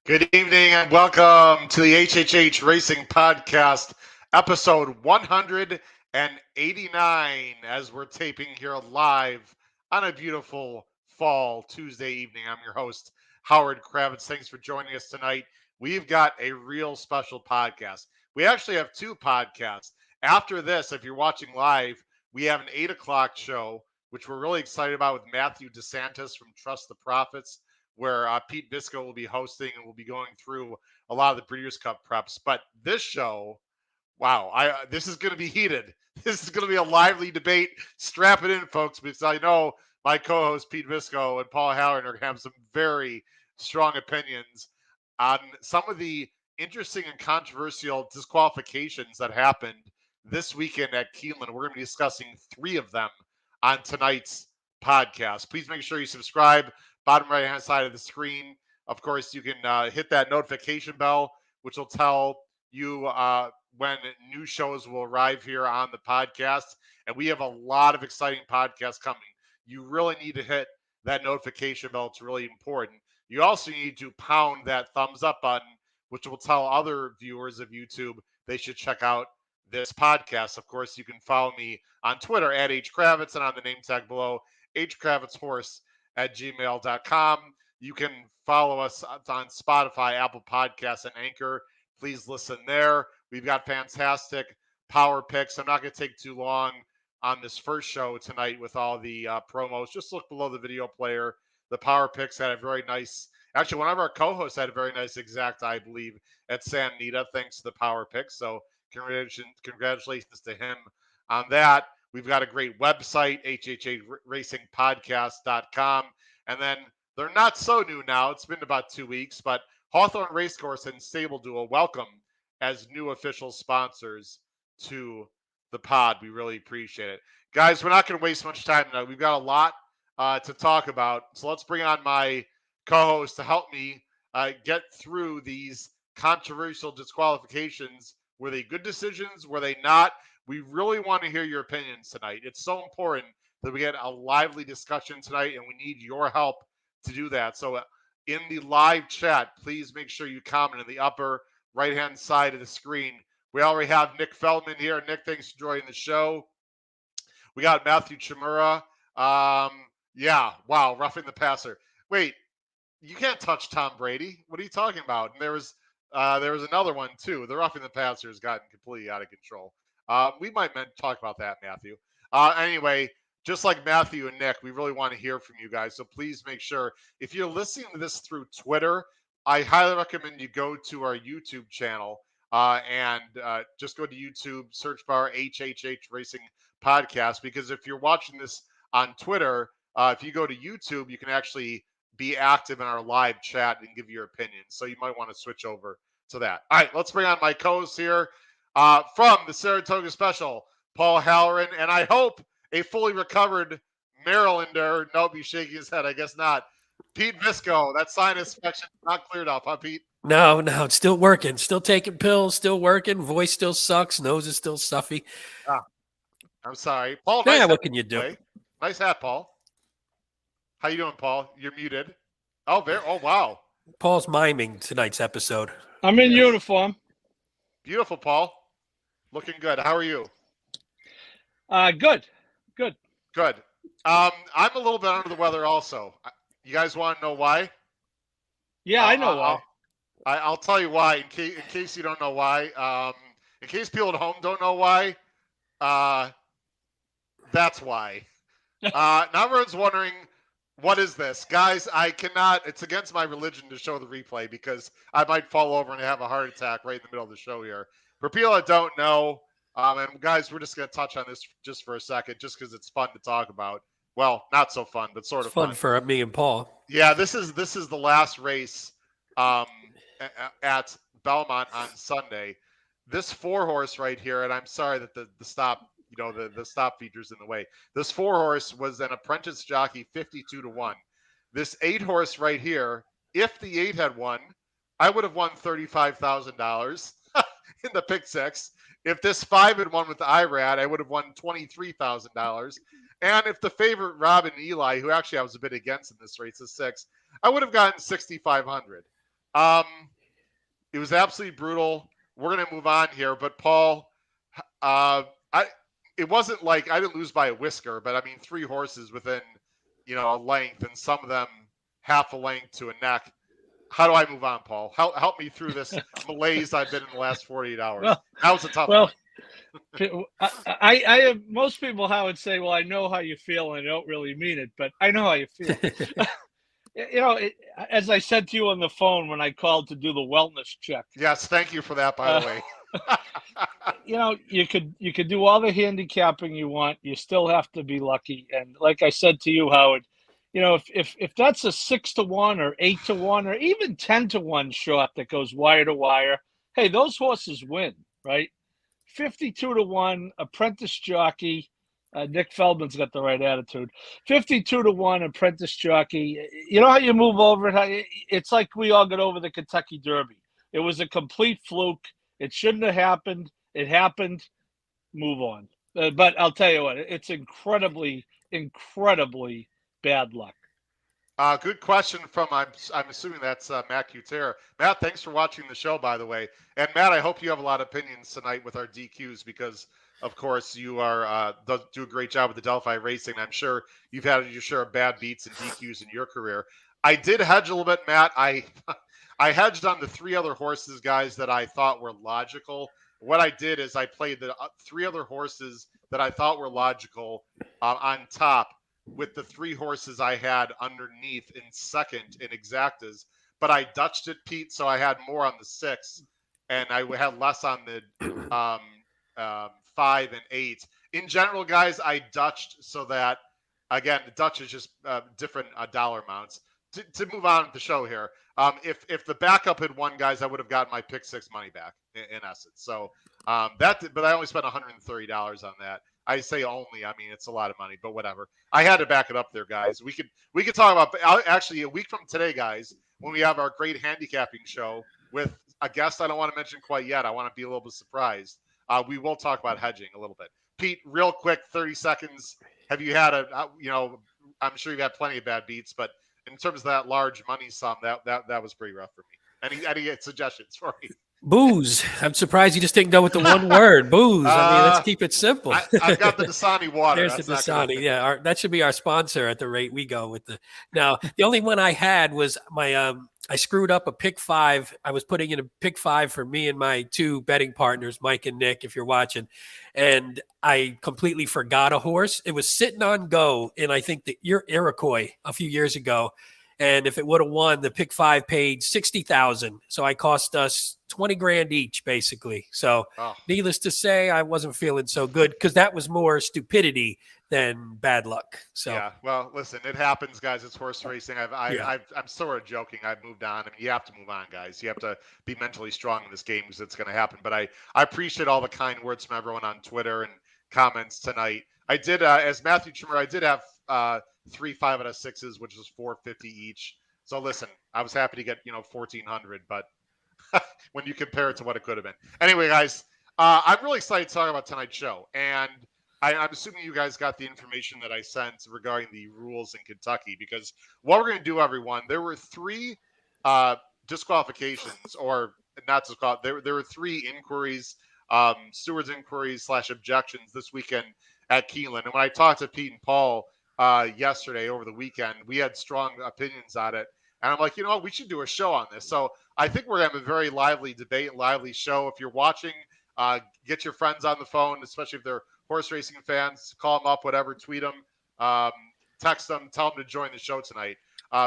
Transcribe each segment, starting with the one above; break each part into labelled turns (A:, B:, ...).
A: Good evening and welcome to the HHH Racing Podcast, episode 189, as we're taping here live on a beautiful fall Tuesday evening. I'm your host, Howard Kravitz. Thanks for joining us tonight. We've got a real special podcast. We actually have two podcasts. After this, if you're watching live, we have an 8 o'clock show, which we're really excited about with Matthew DeSantis from Trust the Profits, where Pete Visco will be hosting and we'll be going through a lot of the Breeders' Cup preps. But this show, wow, this is going to be heated. This is going to be a lively debate. Strap it in, folks, because I know my co-host Pete Visco and Paul Halloran are going to have some very strong opinions on some of the interesting and controversial disqualifications that happened this weekend at Keeneland. We're going to be discussing three of them on tonight's podcast. Please make sure you subscribe. Bottom right hand side of the screen. Of course, you can hit that notification bell, which will tell you when new shows will arrive here on the podcast. And we have a lot of exciting podcasts coming. You really need to hit that notification bell. It's really important. You also need to pound that thumbs up button, which will tell other viewers of YouTube they should check out this podcast. Of course, you can follow me on Twitter at HKravitz and on the name tag below, HKravitzHorse at gmail.com. You can follow us on Spotify, Apple Podcasts, and Anchor. Please listen there. We've got fantastic power picks. I'm not going to take too long on this first show tonight with all the promos. Just look below the video player. The power picks had a very nice, actually, one of our co-hosts had a very nice exact, I believe, at San Anita, thanks to the power picks. So congratulations to him on that. We've got a great website, hhhracingpodcast.com. And then they're not so new now. It's been about 2 weeks, but Hawthorne Racecourse and Stable Duel welcome as new official sponsors to the pod. We really appreciate it. Guys, we're not going to waste much time tonight. We've got a lot to talk about. So let's bring on my co-host to help me get through these controversial disqualifications. Were they good decisions? Were they not? We really want to hear your opinions tonight. It's so important that we get a lively discussion tonight, and we need your help to do that. So in the live chat, please make sure you comment in the upper right-hand side of the screen. We already have Nick Feldman here. Nick, thanks for joining the show. We got Matthew Chimura. Yeah, wow, roughing the passer. Wait, you can't touch Tom Brady. What are you talking about? And there was another one too. The roughing the passer has gotten completely out of control. We might talk about that, Matthew. Anyway, just like Matthew and Nick, we really want to hear from you guys. So please make sure, if you're listening to this through Twitter, I highly recommend you go to our YouTube channel and just go to YouTube, search bar HHH Racing Podcast, because if you're watching this on Twitter, if you go to YouTube, you can actually be active in our live chat and give your opinions. So you might want to switch over to that. All right, let's bring on my co-host here from the Saratoga Special, Paul Halloran, and I hope a fully recovered Marylander. Nope, he's shaking his head. I guess not. Pete Visco, that sinus infection not cleared up, huh, Pete?
B: No, it's still working. Still taking pills, still working. Voice still sucks. Nose is still stuffy.
A: I'm sorry. Paul,
B: Yeah,
A: nice
B: what can you do?
A: play. Nice hat, Paul. How you doing, Paul? You're muted. Oh, wow.
B: Paul's miming tonight's episode.
C: I'm in uniform.
A: Beautiful, Paul. Looking good. How are you?
C: Good.
A: Good. I'm a little bit under the weather also. You guys want to know why?
C: Yeah, I know why.
A: I'll tell you why, in case you don't know why. In case people at home don't know why, that's why. Now everyone's wondering, what is this? Guys, I cannot, it's against my religion to show the replay because I might fall over and have a heart attack right in the middle of the show here. For people that don't know, and guys, we're just going to touch on this just for a second, just because it's fun to talk about. Well, not so fun, but sort of
B: fun for me and Paul.
A: Yeah, this is the last race at Belmont on Sunday. This 4-horse right here, and I'm sorry that the stop, the stop feature's in the way. This 4-horse was an apprentice jockey 52-1. This 8-horse right here, if the 8 had won, I would have won $35,000 in the pick six. If this 5 had won with the IRAD, I would have won $23,000. And if the favorite Robin Eli, who actually I was a bit against in this race, is 6, I would have gotten $6,500. It was absolutely brutal. We're gonna move on here, but Paul, I it wasn't like I didn't lose by a whisker, but I mean 3 horses within, a length, and some of them half a length to a neck. How do I move on, Paul? Help me through this malaise I've been in the last 48 hours.
C: Well,
A: That was a tough
C: well,
A: one.
C: I have most people how would say, well, I know how you feel and I don't really mean it, but I know how you feel. As I said to you on the phone when I called to do the wellness check.
A: Yes, thank you for that, by the way.
C: You could do all the handicapping you want. You still have to be lucky. And like I said to you, Howard, if that's a 6-1 or 8-1 or even 10-1 shot that goes wire to wire, hey, those horses win, right? 52-1 apprentice jockey. Nick Feldman's got the right attitude. 52-1 apprentice jockey. You know how you move over it? It's like we all got over the Kentucky Derby. It was a complete fluke. It shouldn't have happened. It happened. Move on. But I'll tell you what, it's incredibly, incredibly bad luck.
A: Good question from I'm assuming that's Matt Cutera. Matt, thanks for watching the show, by the way. And Matt, I hope you have a lot of opinions tonight with our DQs because, of course, you are do a great job with the Delphi racing. I'm sure you've had your share of bad beats and DQs in your career. I did hedge a little bit, Matt. I hedged on the 3 other horses, guys, that I thought were logical. What I did is I played the 3 other horses that I thought were logical on top, with the 3 horses I had underneath in second in exactas, but I Dutched it, Pete, so I had more on the 6, and I had less on the 5 and 8. In general, guys, I Dutched so that, again, the Dutch is just different dollar amounts. To move on with the show here, if the backup had won, guys, I would have gotten my pick 6 money back in essence. So but I only spent $130 on that. I say only. I mean, it's a lot of money, but whatever. I had to back it up there, guys. We could talk about actually a week from today, guys, when we have our great handicapping show with a guest I don't want to mention quite yet. I want to be a little bit surprised. We will talk about hedging a little bit. Pete, real quick, 30 seconds. Have you had I'm sure you've had plenty of bad beats, but in terms of that large money sum, that was pretty rough for me. Any suggestions for me?
B: Booze. I'm surprised you just didn't go with the one word, booze. I mean, let's keep it simple.
A: I've got the Dasani water.
B: There's the Dasani. Yeah, that should be our sponsor at the rate we go with the. Now, the only one I had was my. I screwed up a pick 5. I was putting in a pick 5 for me and my 2 betting partners, Mike and Nick, if you're watching, and I completely forgot a horse. It was sitting on go in I think the Iroquois a few years ago. And if it would have won, the pick 5 paid 60,000. So I cost us 20 grand each, basically. So needless to say, I wasn't feeling so good because that was more stupidity than bad luck. So
A: yeah, well, listen, it happens, guys. It's horse racing. I'm sort of joking. I've moved on. I mean, you have to move on, guys. You have to be mentally strong in this game because it's going to happen. But I appreciate all the kind words from everyone on Twitter and comments tonight. I did, as Matthew Trimmer, I did have 3 5 out of 6s, which was $450 each. So listen, I was happy to get 1,400, but when you compare it to what it could have been. Anyway, guys, I'm really excited to talk about tonight's show, and I'm assuming you guys got the information that I sent regarding the rules in Kentucky, because what we're going to do, everyone, there were 3 disqualifications, or not disqualifications. There were 3 inquiries, stewards inquiries / objections this weekend at Keeneland. And when I talked to Pete and Paul yesterday over the weekend, we had strong opinions on it. And I'm like, we should do a show on this. So I think we're going to have a very lively debate and lively show. If you're watching, get your friends on the phone, especially if they're horse racing fans. Call them up, whatever, tweet them, text them, tell them to join the show tonight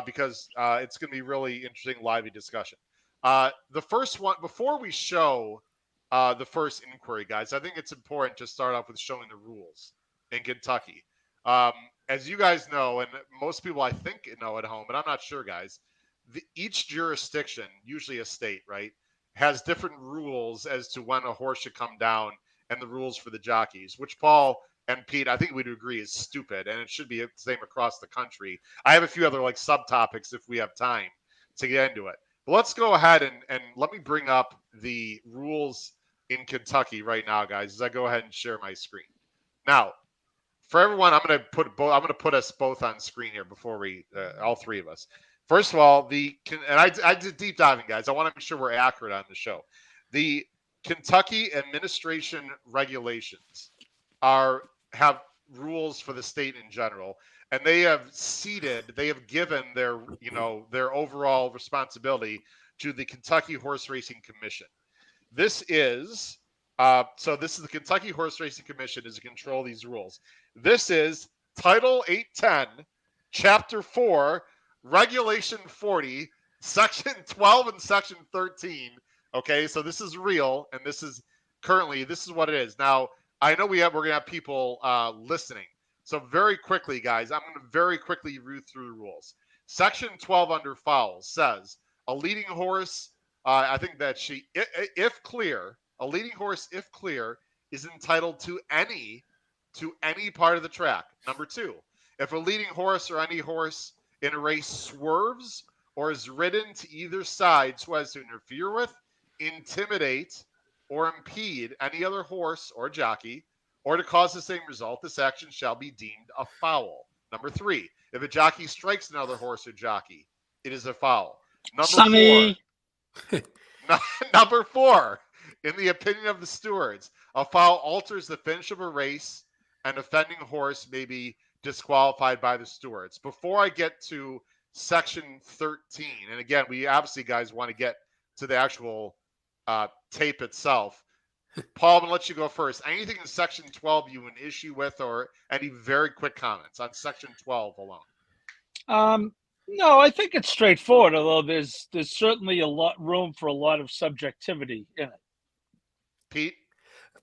A: because it's going to be really interesting, lively discussion. The first one, before we show the first inquiry, guys, I think it's important to start off with showing the rules in Kentucky. As you guys know, and most people I think know at home, but I'm not sure, guys, each jurisdiction, usually a state, right, has different rules as to when a horse should come down and the rules for the jockeys, which Paul and Pete, I think we'd agree is stupid, and it should be the same across the country. I have a few other subtopics if we have time to get into it. But let's go ahead and let me bring up the rules in Kentucky right now, guys, as I go ahead and share my screen. Now, for everyone, I'm going to put us both on screen here before we, all 3 of us. First of all, I did deep diving, guys. I want to make sure we're accurate on the show. The Kentucky administration regulations have rules for the state in general, and they have given their overall responsibility to the Kentucky Horse Racing Commission. This is this is the Kentucky Horse Racing Commission is to control these rules. This is Title 810, Chapter 4, Regulation 40, Section 12 and Section 13. Okay, so this is real, and this is what it is. Now, I know we're gonna have people listening. So very quickly, guys, I'm gonna very quickly read through the rules. Section 12 under fouls says a leading horse, I think that a leading horse, if clear, is entitled to any part of the track. Number 2, if a leading horse or any horse in a race swerves or is ridden to either side so as to interfere with, intimidate, or impede any other horse or jockey, or to cause the same result, this action shall be deemed a foul. Number 3, if a jockey strikes another horse or jockey, it is a foul.
C: Sonny.
A: Number 4, in the opinion of the stewards, a foul alters the finish of a race. An offending horse may be disqualified by the stewards. Before I get to Section 13, and again, we obviously, guys, want to get to the actual tape itself. Paul, I'm going to let you go first. Anything in Section 12 you an issue with, or any very quick comments on Section 12 alone?
C: No, I think it's straightforward, although there's certainly room for a lot of subjectivity in it.
A: Pete?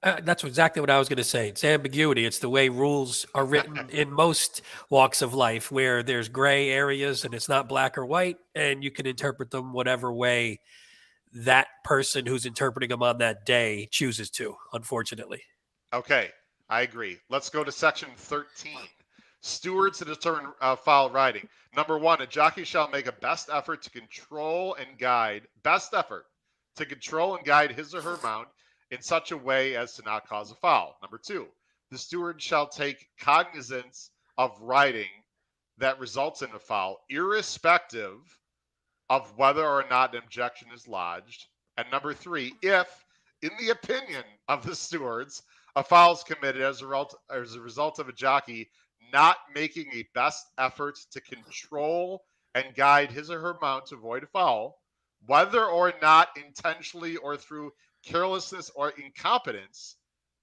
B: That's exactly what I was going to say. It's ambiguity. It's the way rules are written in most walks of life, where there's gray areas and it's not black or white, and you can interpret them whatever way that person who's interpreting them on that day chooses to, unfortunately.
A: Okay, I agree. Let's go to Section 13. Stewards to determine foul riding. Number 1, a jockey shall make a best effort to control and guide his or her mount in such a way as to not cause a foul. Number 2, the steward shall take cognizance of riding that results in a foul, irrespective of whether or not an objection is lodged. And number 3, if, in the opinion of the stewards, a foul is committed as a result of a jockey not making a best effort to control and guide his or her mount to avoid a foul, whether or not intentionally or through carelessness or incompetence,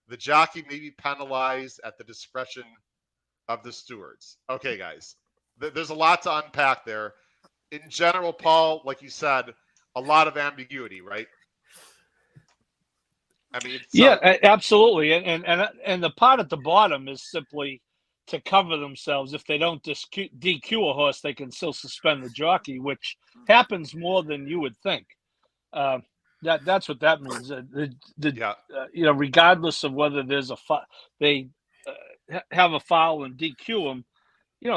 A: the jockey may be penalized at the discretion of the stewards. Okay, guys, there's a lot to unpack there. In general, Paul, like you said, a lot of ambiguity, right? I mean,
C: absolutely. And the part at the bottom is simply to cover themselves. If they don't DQ a horse, they can still suspend the jockey, which happens more than you would think. That's what that means. Regardless of whether there's they have a foul and DQ them,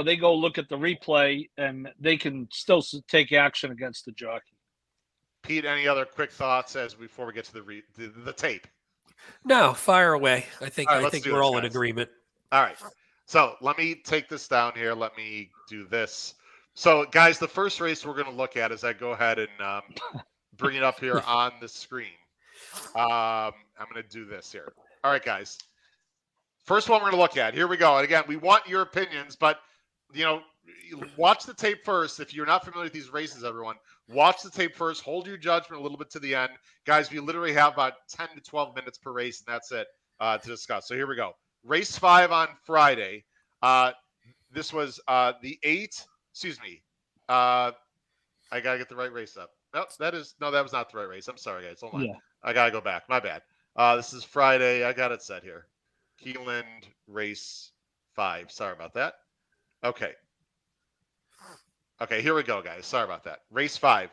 C: they go look at the replay and they can still take action against the jockey.
A: Pete, any other quick thoughts before we get to the tape?
B: No, fire away. I think we're all in agreement.
A: All right. So let me take this down here. Let me do this. So, guys, the first race we're going to look at is I go ahead and bring it up here on the screen. I'm going to do this here. All right, guys. First one we're going to look at. Here we go. And again, we want your opinions, but, watch the tape first. If you're not familiar with these races, everyone, watch the tape first. Hold your judgment a little bit to the end. Guys, we literally have about 10 to 12 minutes per race, and that's it to discuss. So here we go. Race 5 on Friday. This was the 8. Excuse me. I got to get the right race up. That was not the right race. I'm sorry, guys. Hold on. Yeah. I got to go back. My bad. This is Friday. I got it set here. Keeneland race 5. Sorry about that. Okay, here we go, guys. Sorry about that. Race 5.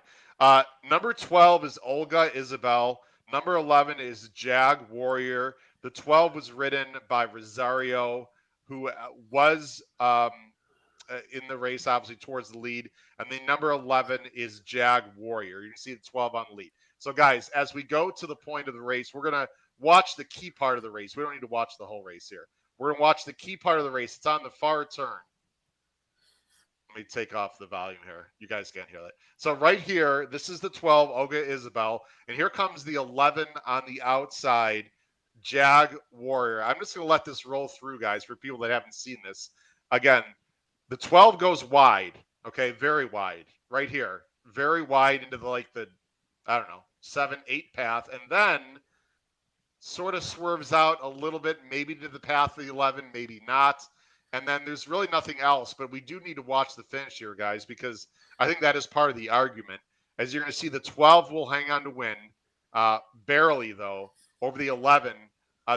A: Number 12 is Olga Isabel. Number 11 is Jag Warrior. The 12 was ridden by Rosario, who was in the race, obviously, towards the lead. And then number 11 is Jag Warrior. You can see the 12 on the lead. So, guys, as we go to the point of the race, we're going to watch the key part of the race. We don't need to watch the whole race here. We're going to watch the key part of the race. It's on the far turn. Let me take off the volume here. You guys can't hear that. So right here, this is the 12, Olga Isabel. And here comes the 11 on the outside, Jag Warrior. I'm just going to let this roll through, guys, for people that haven't seen this. Again, the 12 goes wide, okay, very wide, right here. Very wide into the I don't know, 7, 8 path. And then sort of swerves out a little bit, maybe to the path of the 11, maybe not. And then there's really nothing else, but we do need to watch the finish here, guys, because I think that is part of the argument. As you're going to see, the 12 will hang on to win, barely, though, over the 11.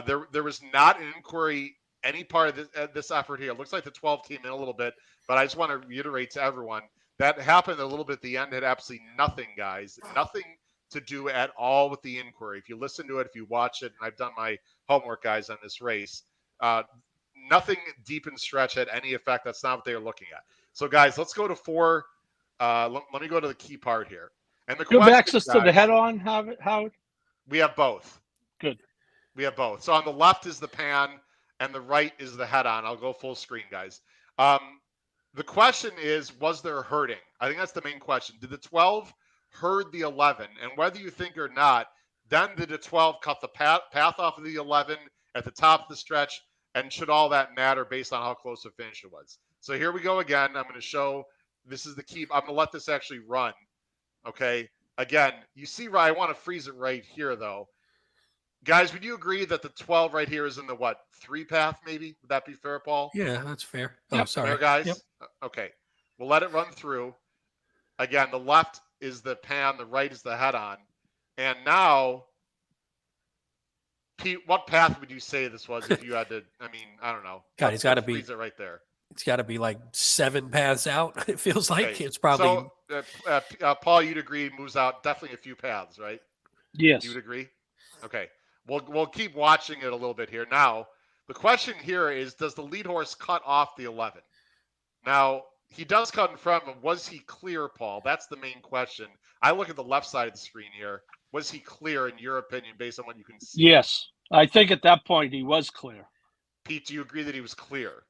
A: There was not an inquiry any part of this effort here. It looks like the 12 came in a little bit, but I just want to reiterate to everyone, that happened a little bit at the end. Had absolutely nothing, guys. Nothing to do at all with the inquiry. If you listen to it, if you watch it, and I've done my homework, guys, on this race, nothing deep and stretch had any effect. That's not what they were looking at. So, guys, let's go to 4. Let me go to the key part here. And the
C: You have
A: question,
C: access to the head-on, Howard?
A: We have both.
C: Good.
A: We have both. So on the left is the pan, and the right is the head-on. I'll go full screen, guys. The question is, was there herding? I think that's the main question. Did the 12 herd the 11? And whether you think or not, then did the 12 cut the path off of the 11 at the top of the stretch? And should all that matter based on how close the finish it was? So here we go again. I'm going to show, this is the key. I'm going to let this actually run. Okay. Again, you see, I want to freeze it right here, though. Guys, would you agree that the 12 right here is in the 3 path, maybe? Would that be fair, Paul?
B: Yeah, that's fair.
C: Yep.
B: Oh, sorry.
A: Fair, guys?
B: Yep.
A: Okay. We'll let it run through. Again, the left is the pan, the right is the head-on. And now, Pete, what path would you say this was if you had to, I don't know.
B: God, it's got to be.
A: Freeze it right there.
B: It's got to be like 7 paths out. It feels like it's probably.
A: So, Paul, you'd agree moves out definitely a few paths, right?
C: Yes.
A: You would agree? Okay. We'll keep watching it a little bit here. Now, the question here is, does the lead horse cut off the 11? Now, he does cut in front of him. Was he clear, Paul? That's the main question. I look at the left side of the screen here. Was he clear, in your opinion, based on what you can see?
C: Yes. I think at that point he was clear.
A: Pete, do you agree that he was clear?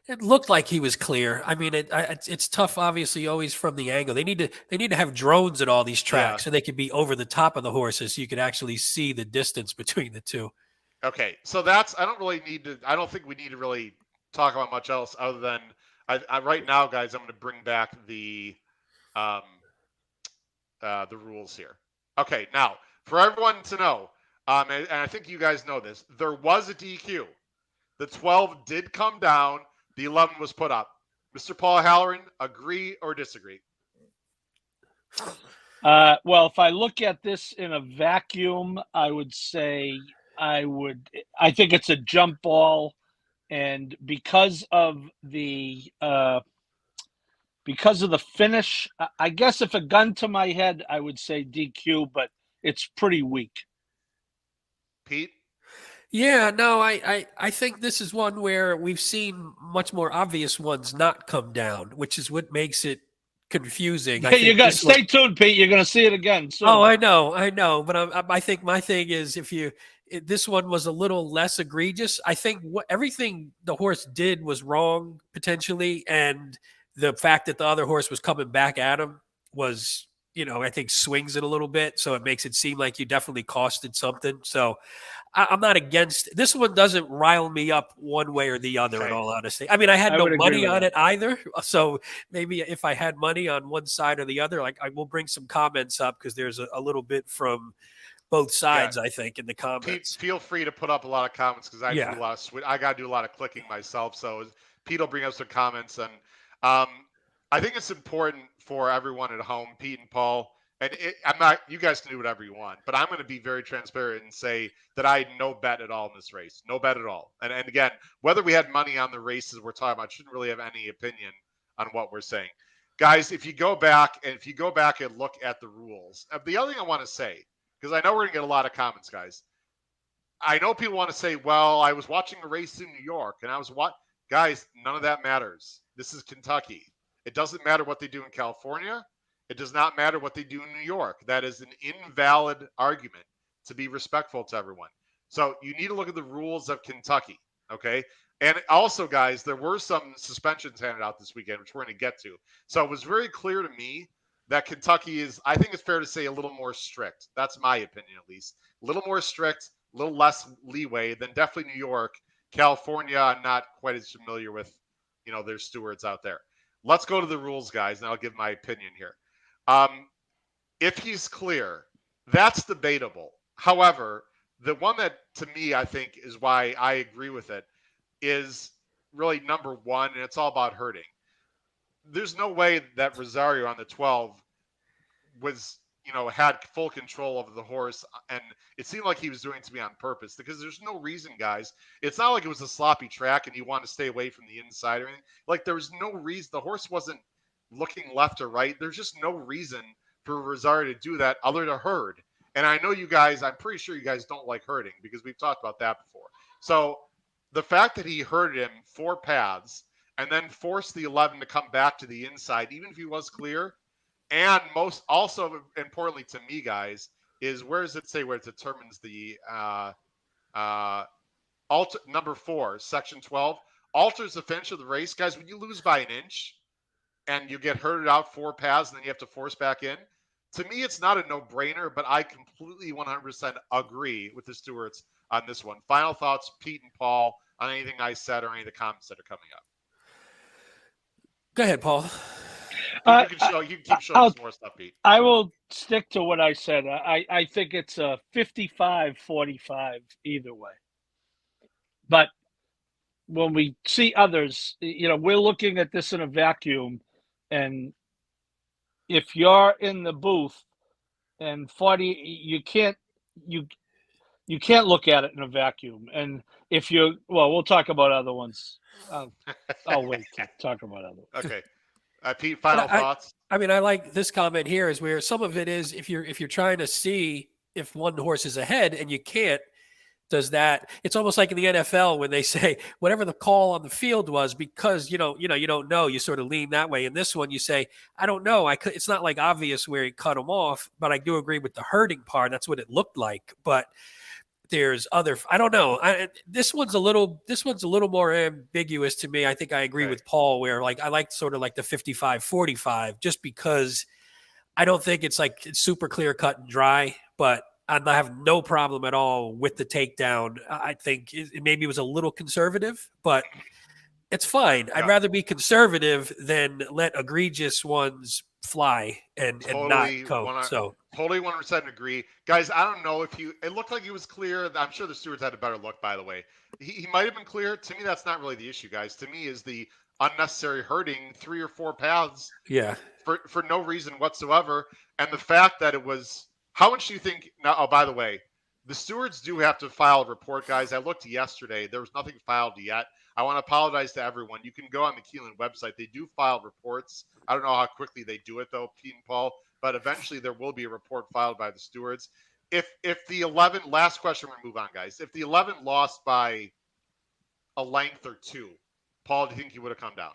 B: It looked like he was clear. I mean, it's tough, obviously, always from the angle. They need to have drones at all these tracks, so they could be over the top of the horses, so you could actually see the distance between the two.
A: Okay, so that's. I don't think we need to really talk about much else other than right now, guys. I'm going to bring back the rules here. Okay, now for everyone to know, and I think you guys know this, there was a DQ. The 12 did come down. The 11 was put up. Mr. Paul Halloran, agree or disagree?
C: Well, if I look at this in a vacuum, I would say I think it's a jump ball, and because of the finish, I guess if a gun to my head, I would say DQ, but it's pretty weak.
A: Pete?
B: Yeah, no, I think this is one where we've seen much more obvious ones not come down, which is what makes it confusing.
C: Yeah, you got stay tuned, Pete. You're going to see it again soon.
B: Oh, I know, but I think my thing is this one was a little less egregious. I think everything the horse did was wrong potentially, and the fact that the other horse was coming back at him was, I think swings it a little bit, so it makes it seem like you definitely costed something. So I'm not against this one. Doesn't rile me up one way or the other.
A: Okay.
B: In all honesty, I mean, I had no money on it either. So maybe if I had money on one side or the other, like I will bring some comments up because there's a little bit from both sides. Yeah. I think in the comments.
A: Pete, feel free to put up a lot of comments because I do a lot of I got to do a lot of clicking myself. So Pete will bring up some comments, and I think it's important for everyone at home, Pete and Paul. And you guys can do whatever you want, but I'm going to be very transparent and say that I had no bet at all in this race. No bet at all. And again, whether we had money on the races we're talking about, I shouldn't really have any opinion on what we're saying. Guys, if you go back and look at the rules, the other thing I want to say, because I know we're going to get a lot of comments, guys. I know people want to say, well, I was watching a race in New York and guys, none of that matters. This is Kentucky. It doesn't matter what they do in California. It does not matter what they do in New York. That is an invalid argument, to be respectful to everyone. So you need to look at the rules of Kentucky, okay? And also, guys, there were some suspensions handed out this weekend, which we're going to get to. So it was very clear to me that Kentucky is, I think it's fair to say, a little more strict. That's my opinion, at least. A little more strict, a little less leeway than definitely New York. California, I'm not quite as familiar with, their stewards out there. Let's go to the rules, guys, and I'll give my opinion here. If he's clear, that's debatable. However, the one that, to me, I think is why I agree with it is really number one, and it's all about hurting. There's no way that Rosario on the 12 was, had full control over the horse, and it seemed like he was doing it to me on purpose because there's no reason, guys. It's not like it was a sloppy track and you want to stay away from the inside or anything. Like, there was no reason. The horse wasn't looking left or right. There's just no reason for Rosario to do that other to herd. And I know you guys, I'm pretty sure you guys don't like herding because we've talked about that before. So the fact that he herded him 4 paths and then forced the 11 to come back to the inside, even if he was clear, and most also importantly to me, guys, is where does it say where it determines the number 4, section 12, alters the finish of the race, guys. When you lose by an inch and you get herded out 4 paths and then you have to force back in, to me, it's not a no-brainer, but I completely 100% agree with the stewards on this one. Final thoughts, Pete and Paul, on anything I said or any of the comments that are coming up.
B: Go ahead, Paul.
A: You can keep showing us more stuff, Pete.
C: I will stick to what I said. I think it's a 55-45 either way. But when we see others, we're looking at this in a vacuum, and if you're in the booth and 40, you can't look at it in a vacuum. And if we'll talk about other ones. I'll wait to talk about other ones.
A: Okay. Pete, final thoughts?
B: I mean, I like this comment here is where some of it is if you're trying to see if one horse is ahead and you can't, does that, it's almost like in the NFL when they say whatever the call on the field was, because you don't know, you sort of lean that way. In this one, you say, I don't know. It's not like obvious where he cut him off, but I do agree with the herding part. That's what it looked like. But there's I don't know. This one's a little more ambiguous to me. I think I agree with Paul where I like sort of like the 55-45 just because I don't think it's like super clear cut and dry, but I have no problem at all with the takedown. I think maybe it was a little conservative, but it's fine. Yeah. I'd rather be conservative than let egregious ones fly and not cope. So
A: totally 100% agree. Guys, I don't know if it looked like he was clear. I'm sure the stewards had a better look, by the way. He might have been clear. To me, that's not really the issue, guys. To me is the unnecessary herding 3 or 4 paths for no reason whatsoever. And the fact that it was, how much do you think now? Oh, by the way, the stewards do have to file a report, guys. I looked yesterday. There was nothing filed yet. I want to apologize to everyone. You can go on the Keeneland website. They do file reports. I don't know how quickly they do it, though, Pete and Paul, but eventually there will be a report filed by the stewards. If the 11, last question, we're going to move on, guys. If the 11 lost by a length or 2, Paul, do you think he would have come down?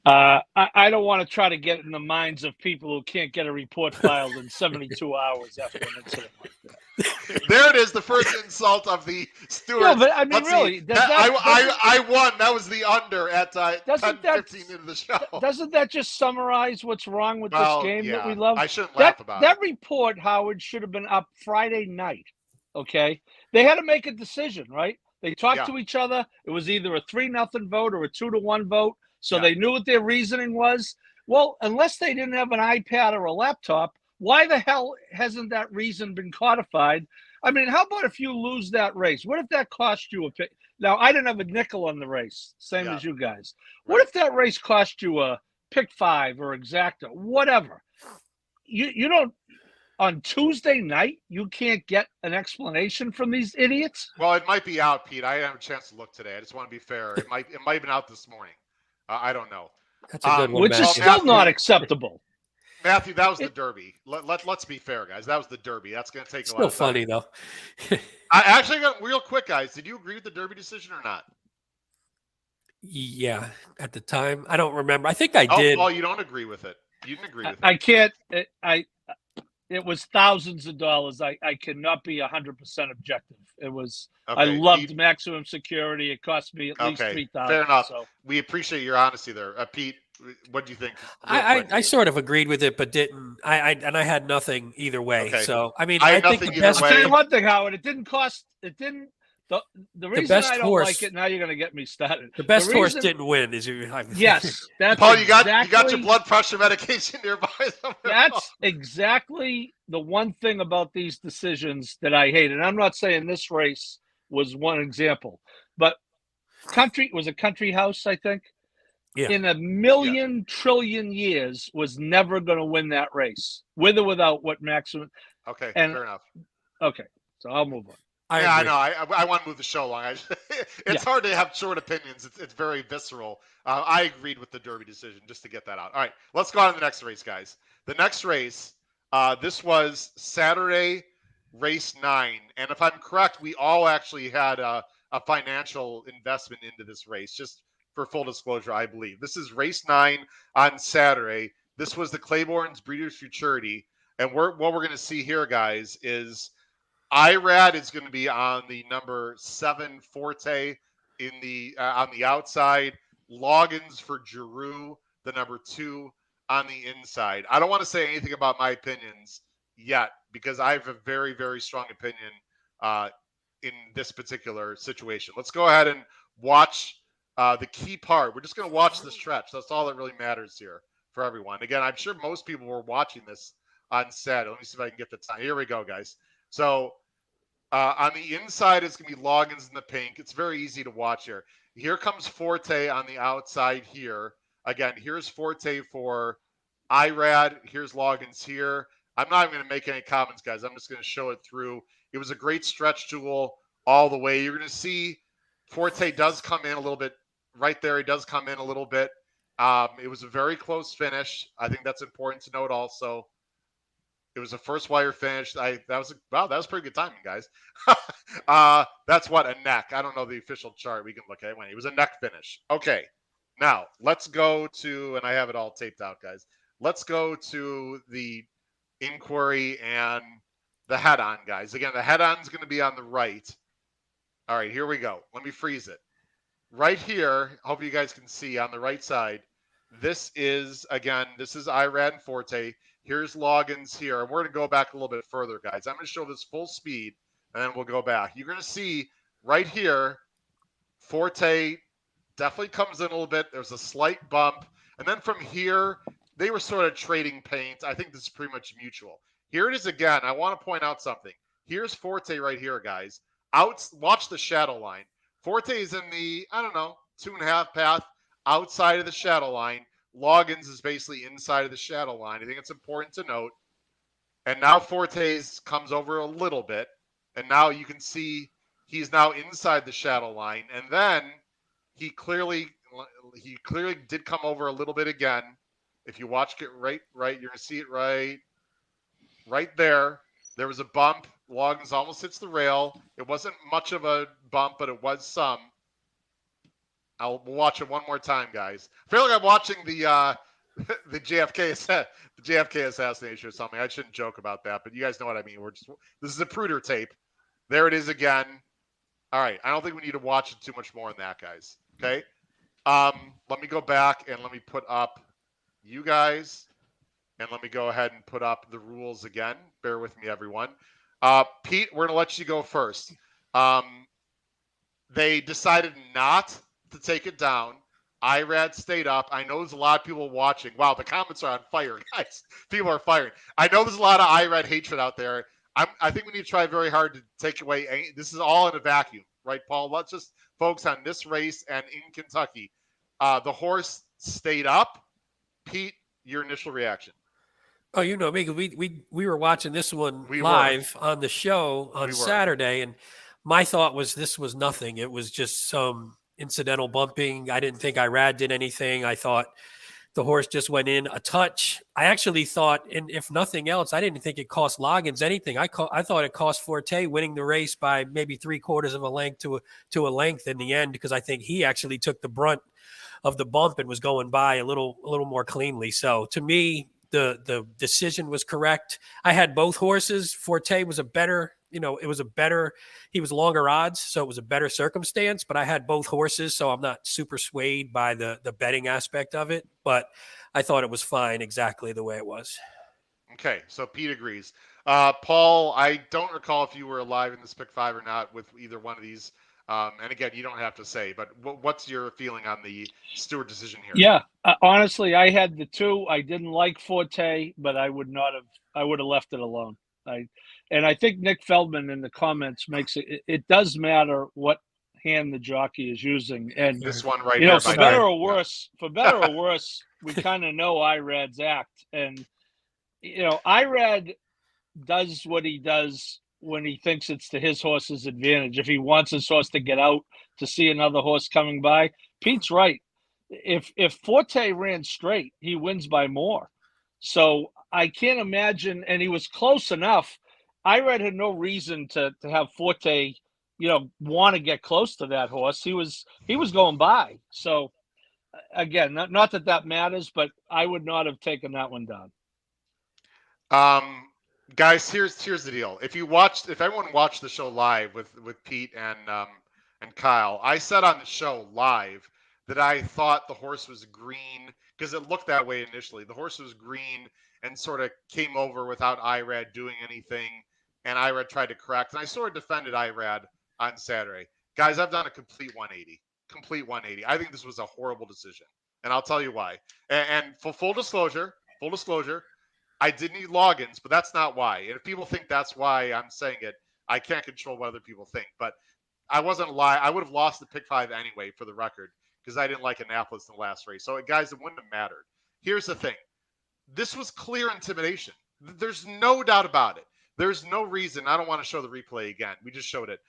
C: I don't want to try to get in the minds of people who can't get a report filed in 72 hours after an incident like that.
A: There it is, the first insult of the stewards.
C: No, but I mean, really,
A: I won. That was the under at 10:15 into the show.
C: Doesn't that just summarize what's wrong with this game that we love?
A: I shouldn't laugh about
C: that report, Howard, should have been up Friday night. Okay, they had to make a decision, right? They talked to each other. It was either a 3-0 vote or a 2-1 vote. So they knew what their reasoning was. Well, unless they didn't have an iPad or a laptop, why the hell hasn't that reason been codified? I mean, how about if you lose that race? What if that cost you a pick? Now, I didn't have a nickel on the race, same as you guys. Right. What if that race cost you a pick 5 or exacta, whatever? You don't, on Tuesday night, you can't get an explanation from these idiots?
A: Well, it might be out, Pete. I didn't have a chance to look today. I just want to be fair. It might have been out this morning. I don't know.
B: That's a good one,
C: which is still not acceptable.
A: Matthew, that was the Derby. Let's be fair, guys. That was the Derby. That's going to take a lot of time.
B: Still funny, though.
A: I actually got real quick, guys. Did you agree with the Derby decision or not?
B: Yeah, at the time. I don't remember. I think I did.
A: Oh, you don't agree with it. You didn't agree with it.
C: I can't. It was thousands of dollars. I cannot be 100% objective It was. I
A: Okay,
C: loved
A: Pete.
C: Maximum Security. It cost me at least
A: Okay,
C: $3,000.
A: fair enough.
C: So
A: We appreciate your honesty there, Pete. What do you think, real
B: I,
A: quick?
B: I sort of agreed with it, but didn't. I had nothing either way.
A: Okay,
B: So I mean,
A: I
B: I
A: had
B: think
A: nothing
B: the
A: either
B: best
C: I'll tell you
A: way.
C: one thing, Howard. It didn't cost. It didn't. The reason
B: best
C: I don't
B: horse-
C: like it, now you're going to get me started.
B: the best horse
C: reason-
B: didn't win. Is you?
C: Yes, that's
A: Paul,
C: exactly,
A: you got your blood pressure medication nearby somewhere.
C: That's exactly the one thing about these decisions that I hate. And I'm not saying this race was one example, but Country House, I think,
B: Yeah.
C: in a million trillion years was never going to win that race, with or without what Maximum.
A: Okay,
C: And-
A: fair enough.
C: Okay, so I'll move on.
B: I
A: Yeah,
B: agree.
A: I know. I want to move the show along. It's hard to have short opinions. It's very visceral. I agreed with the Derby decision, just to get that out. All right, let's go on to the next race, guys. The next race, this was Saturday, race 9. And if I'm correct, we all actually had a financial investment into this race, just for full disclosure, I believe. This is race 9 on Saturday. This was the Claiborne's Breeders' Futurity. And what we're going to see here, guys, is IRAD is going to be on the number 7 Forte in the on the outside. Loggins for Giroux, the number 2 on the inside. I don't want to say anything about my opinions yet because I have a very, very strong opinion in this particular situation. Let's go ahead and watch the key part. We're just going to watch the stretch. That's all that really matters here for everyone. Again, I'm sure most people were watching this on Saturday. Let me see if I can get the time. Here we go, guys. So on the inside, it's going to be Loggins in the pink. It's very easy to watch here. Here comes Forte on the outside here. Again, here's Forte for IRAD. Here's Loggins here. I'm not even going to make any comments, guys. I'm just going to show it through. It was a great stretch duel all the way. You're going to see Forte does come in a little bit right there. He does come in a little bit. It was a very close finish. I think that's important to note also. It was a first wire finish. That was pretty good timing, guys. That's what, a neck. I don't know the official chart. We can look at it. It was a neck finish. Okay. Now let's go to, and I have it all taped out, guys. Let's go to the inquiry and the head-on, guys. Again, the head-on is going to be on the right. All right, here we go. Let me freeze it. Right here, hope you guys can see on the right side. This is IRAD and Forte. Here's Loggins here. And we're going to go back a little bit further, guys. I'm going to show this full speed, and then we'll go back. You're going to see right here, Forte definitely comes in a little bit. There's a slight bump. And then from here, they were sort of trading paint. I think this is pretty much mutual. Here it is again. I want to point out something. Here's Forte right here, guys. Watch the shadow line. Forte is in the, 2.5 path outside of the shadow line. Loggins is basically inside of the shadow line. I think it's important to note. And now Forte's comes over a little bit. And now you can see he's now inside the shadow line. And then he clearly did come over a little bit again. If you watch it right, you're going to see it right there. There was a bump. Loggins almost hits the rail. It wasn't much of a bump, but it was some. I'll watch it one more time, guys. I feel like I'm watching the JFK assassination or something. I shouldn't joke about that, but you guys know what I mean. This is a Pruder tape. There it is again. All right. I don't think we need to watch it too much more than that, guys. Okay. Let me go back and let me put up you guys, and let me go ahead and put up the rules again. Bear with me, everyone. Pete, we're going to let you go first. They decided not to take it down. IRAD stayed up. I know there's a lot of people watching. Wow, the comments are on fire, guys. People are firing. I know there's a lot of IRAD hatred out there. I think we need to try very hard to take away. This is all in a vacuum, right, Paul? Let's just focus on this race and in Kentucky. The horse stayed up. Pete, your initial reaction?
B: Oh, you know me. We were watching this one live on the show on Saturday, and my thought was this was nothing. It was just some incidental bumping. I didn't think IRAD did anything. I thought the horse just went in a touch. I actually thought, and if nothing else, I didn't think it cost Loggins anything. I thought it cost Forte winning the race by maybe 3/4 of a length to a length in the end, because I think he actually took the brunt of the bump and was going by a little more cleanly. So to me, the decision was correct. I had both horses. Forte was a better it was he was longer odds, so it was a better circumstance, but I had both horses, so I'm not super swayed by the betting aspect of it, but I thought it was fine exactly the way it was.
A: Okay, so Pete agrees. Paul, I don't recall if you were alive in this pick 5 or not with either one of these. And again, you don't have to say, but what's your feeling on the Stewart decision here?
C: Yeah, honestly, I had the 2. I didn't like Forte, but I would have left it alone. I think Nick Feldman in the comments makes it. It does matter what hand the jockey is using, and
A: this one right here.
C: For better or worse, we kind of know Irad's act, and Irad does what he does when he thinks it's to his horse's advantage. If he wants his horse to get out to see another horse coming by, Pete's right. If Forte ran straight, he wins by more. So I can't imagine, and he was close enough. Irad had no reason to have Forte, want to get close to that horse. He was going by. So again, not that matters, but I would not have taken that one down.
A: Guys, here's the deal. If everyone watched the show live with Pete and Kyle, I said on the show live that I thought the horse was green because it looked that way initially. The horse was green and sort of came over without Irad doing anything, and Irad tried to correct. And I sort of defended Irad on Saturday. Guys, I've done a complete 180. Complete 180. I think this was a horrible decision, and I'll tell you why. And for full disclosure, I did need logins, but that's not why. And if people think that's why I'm saying it, I can't control what other people think. But I wasn't lying. I would have lost the pick 5 anyway, for the record, because I didn't like Annapolis in the last race. So, guys, it wouldn't have mattered. Here's the thing. This was clear intimidation. There's no doubt about it. There's no reason. I don't want to show the replay again. We just showed it.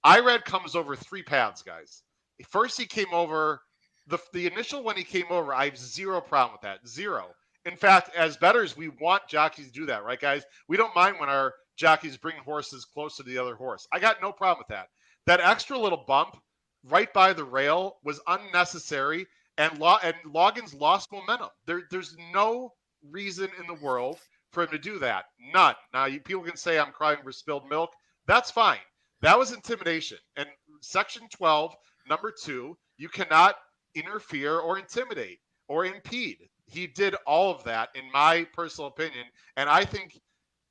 A: Irad comes over 3 paths, guys. First, he came over. The initial when he came over, I have zero problem with that. Zero. In fact, as bettors, we want jockeys to do that, right, guys? We don't mind when our jockeys bring horses close to the other horse. I got no problem with that. That extra little bump right by the rail was unnecessary, and Loggins lost momentum. There's no reason in the world for him to do that. None. Now, people can say I'm crying for spilled milk. That's fine. That was intimidation. And Section 12, number 2, you cannot interfere or intimidate or impede. He did all of that, in my personal opinion. And I think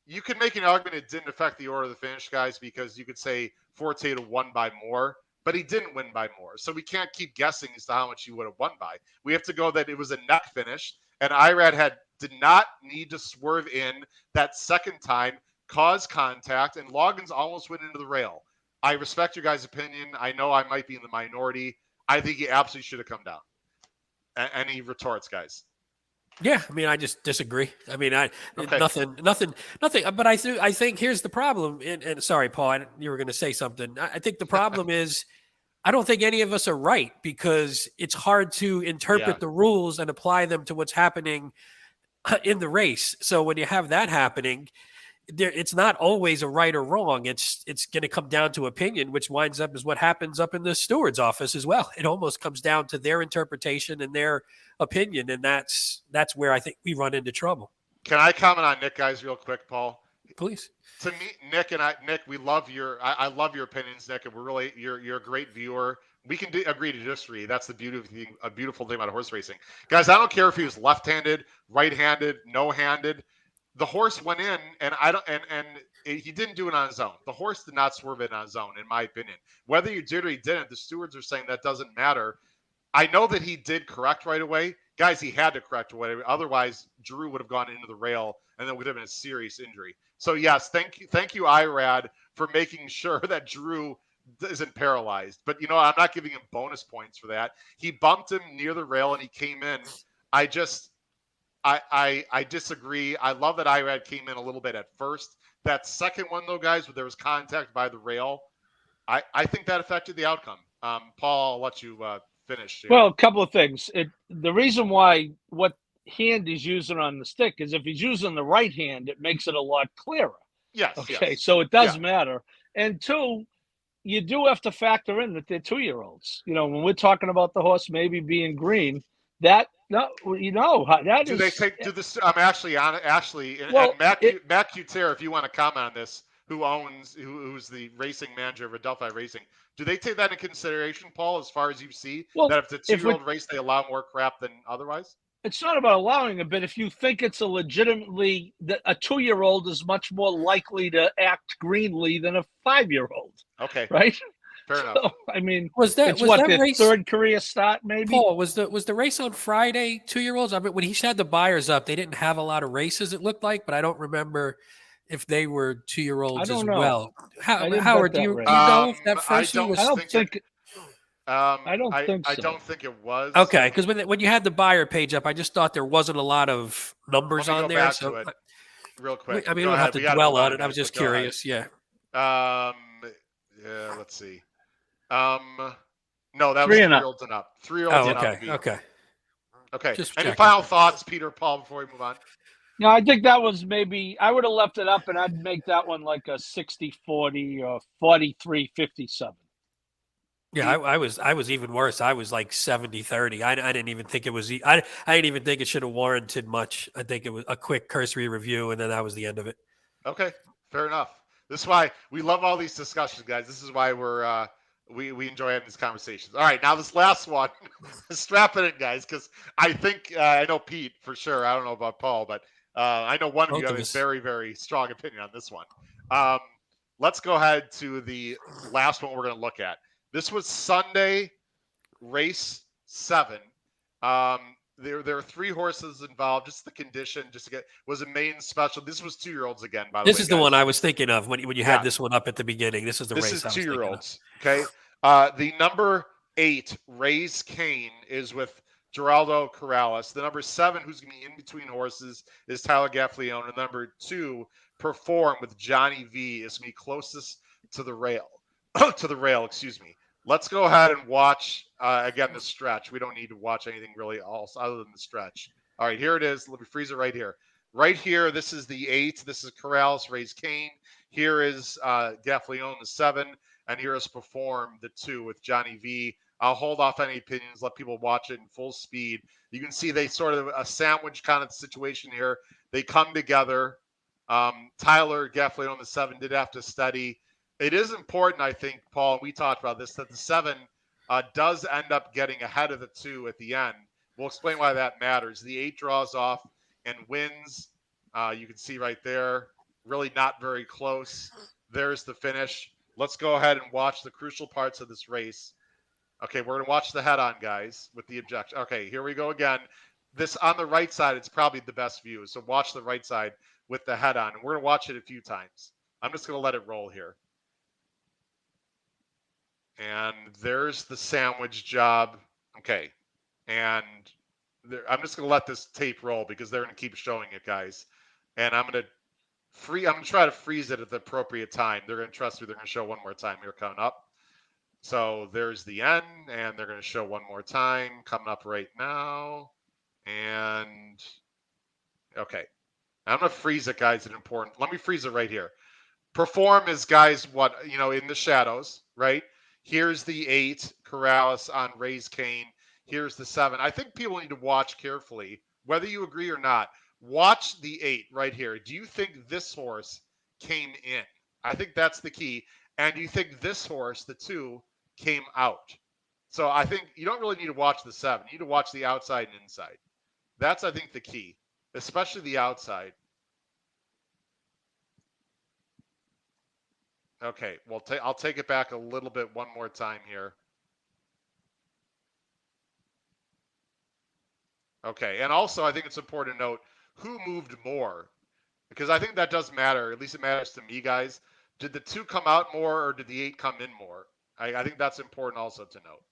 A: you could make an argument it didn't affect the order of the finish, guys, because you could say Forte won by more, but he didn't win by more. So we can't keep guessing as to how much he would have won by. We have to go that it was a neck finish, and Irad did not need to swerve in that second time, cause contact, and Loggins almost went into the rail. I respect your guys' opinion. I know I might be in the minority. I think he absolutely should have come down. Any retorts, guys?
B: Yeah, I mean, I just disagree. I mean, nothing. But I think here's the problem. And sorry, Paul, you were going to say something. I think the problem is I don't think any of us are right, because it's hard to interpret the rules and apply them to what's happening in the race. So when you have that happening, it's not always a right or wrong. It's going to come down to opinion, which winds up is what happens up in the steward's office as well. It almost comes down to their interpretation and their opinion, and that's where I think we run into trouble.
A: Can I comment on Nick, guys, real quick, Paul?
B: Please.
A: To me, Nick, we love I love your opinions, Nick, and you're a great viewer. We can agree to disagree. That's the beautiful thing about horse racing, guys. I don't care if he was left-handed, right-handed, no-handed. The horse went in, and he didn't do it on his own. The horse did not swerve it on his own, in my opinion. Whether you did or you didn't, the stewards are saying that doesn't matter. I know that he did correct right away. Guys, he had to correct right away. Otherwise, Drew would have gone into the rail, and then would have been a serious injury. So, yes, thank you, Irad, for making sure that Drew isn't paralyzed. But, I'm not giving him bonus points for that. He bumped him near the rail, and he came in. I disagree. I love that Irad came in a little bit at first. That second one, though, guys, where there was contact by the rail, I think that affected the outcome. Paul, I'll let you finish here.
C: Well, a couple of things. The reason why what hand he's using on the stick is if he's using the right hand, it makes it a lot clearer.
A: Yes.
C: Okay,
A: yes.
C: so it does matter. And 2, you do have to factor in that they're 2-year-olds. When we're talking about the horse maybe being green, that
A: do they take? Do this? I'm actually on Ashley and Matt Cutera. If you want to comment on this, who's the racing manager of Adelphi Racing, do they take that into consideration, Paul, as far as you see,
C: Well,
A: that if it's a
C: if
A: 2-year-old race, they allow more crap than otherwise?
C: it's not about allowing it, but if you think it's a 2-year-old is much more likely to act greenly than a 5-year-old.
A: Okay.
C: Right.
A: Fair enough.
C: So, I mean,
B: Was that
C: their
B: race?
C: third career start, maybe?
B: Paul, was the race on Friday 2-year-olds? I mean, when he had the buyers up, they didn't have a lot of races. It looked like, but I don't remember if they were 2-year-olds
C: I
B: as
C: don't know.
B: well.
C: I didn't
B: Howard,
C: bet
B: do
C: that
B: you
C: race.
B: know if that
A: I
B: first year
A: don't
B: was?
C: I don't
A: think
C: think.
A: it,
C: I don't think so.
A: I don't think it was.
B: Okay, because when you had the buyer page up, I just thought there wasn't a lot of numbers
A: Let me
B: on
A: go
B: there.
A: back
B: So
A: to it real quick.
B: I mean,
A: Go
B: we don't have
A: ahead.
B: to
A: We gotta
B: dwell
A: move
B: on it. I
A: guys,
B: was just
A: but go ahead.
B: curious. Yeah.
A: Yeah, let's see. No, that
C: 3
A: was
C: and up.
A: 3-year-olds and up. 3-year-olds
B: Oh,
A: and
B: okay.
A: up. Pete.
B: Okay.
A: Okay.
B: Just
A: Any
B: checking.
A: final thoughts, Peter, Paul, before we move on?
C: No, I think that was maybe I would have left it up, and I'd make that one like a 60-40 or 43-57.
B: Yeah, I was even worse. I was like 70-30. I didn't even think it was. I didn't even think it should have warranted much. I think it was a quick cursory review, and then that was the end of it.
A: Okay, fair enough. This is why we love all these discussions, guys. This is why we enjoy having these conversations. All right, now this last one, strap it in, guys, because I think I know Pete for sure. I don't know about Paul, but I know one of
B: Both
A: you have
B: of
A: a
B: us.
A: very, very strong opinion on this one. Let's go ahead to the last one we're going to look at. This was Sunday, race 7. There are 3 horses involved. Just the condition, just to get was a main special. This was 2-year-olds again, by the way.
B: This is the
A: guys.
B: one I was thinking of when you had
A: Yeah.
B: this one up at the beginning. This is the
A: This
B: race
A: is
B: I was thinking of.
A: 2-year-olds. Okay. The number 8, Raise Kane, is with Geraldo Corrales. The number 7, who's going to be in between horses, is Tyler Gaffalione. And number 2, Perform with Johnny V, is going to be closest to the rail. To the rail, excuse me. Let's go ahead and watch, again, the stretch. We don't need to watch anything really else other than the stretch. All right, here it is. Let me freeze it right here. Right here, this is the 8. This is Corrales, Raise Kane. Here is Gaffalione, the 7. And here is Perform, the 2, with Johnny V. I'll hold off any opinions, let people watch it in full speed. You can see they sort of a sandwich kind of situation here. They come together. Tyler Gaffalione, the 7, did have to study. It is important, I think, Paul, we talked about this, that the 7 does end up getting ahead of the 2 at the end. We'll explain why that matters. The 8 draws off and wins. You can see right there, really not very close. There's the finish. Let's go ahead and watch the crucial parts of this race. Okay, we're going to watch the head-on, guys, with the objection. Okay, here we go again. This on the right side, it's probably the best view. So watch the right side with the head-on. And we're going to watch it a few times. I'm just going to let it roll here. And there's the sandwich job. Okay. And I'm just going to let this tape roll because they're going to keep showing it, guys. And I'm going to try to freeze it at the appropriate time. They're going to trust me. They're going to show one more time here coming up. So there's the end, and they're going to show one more time coming up right now. And okay. I'm going to freeze it, guys. It's important. Let me freeze it right here. Perform is, guys, in the shadows, right? Here's the 8, Corrales on Raise Kane. Here's the 7. I think people need to watch carefully, whether you agree or not. Watch the 8 right here. Do you think this horse came in? I think that's the key. And do you think this horse, the 2, came out? So I think you don't really need to watch the 7. You need to watch the outside and inside. That's, I think, the key, especially the outside. Okay, well, I'll take it back a little bit one more time here. Okay, and also I think it's important to note who moved more, because I think that does matter. At least it matters to me, guys. Did the 2 come out more, or did the 8 come in more? I think that's important also to note.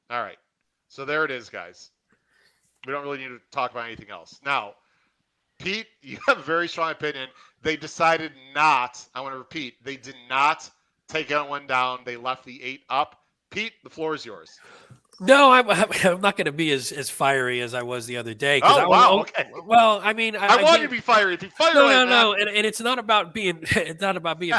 A: All right, so there it is, guys. We don't really need to talk about anything else. Now, Pete, you have a very strong opinion. They decided not, I want to repeat, they did not take that one down. They left the 8 up. Pete, the floor is yours.
B: No, I'm not going to be as fiery as I was the other day.
A: Oh, wow. Okay.
B: Well, I mean,
A: I want you to be fiery. If you fire
B: no. And it's not about being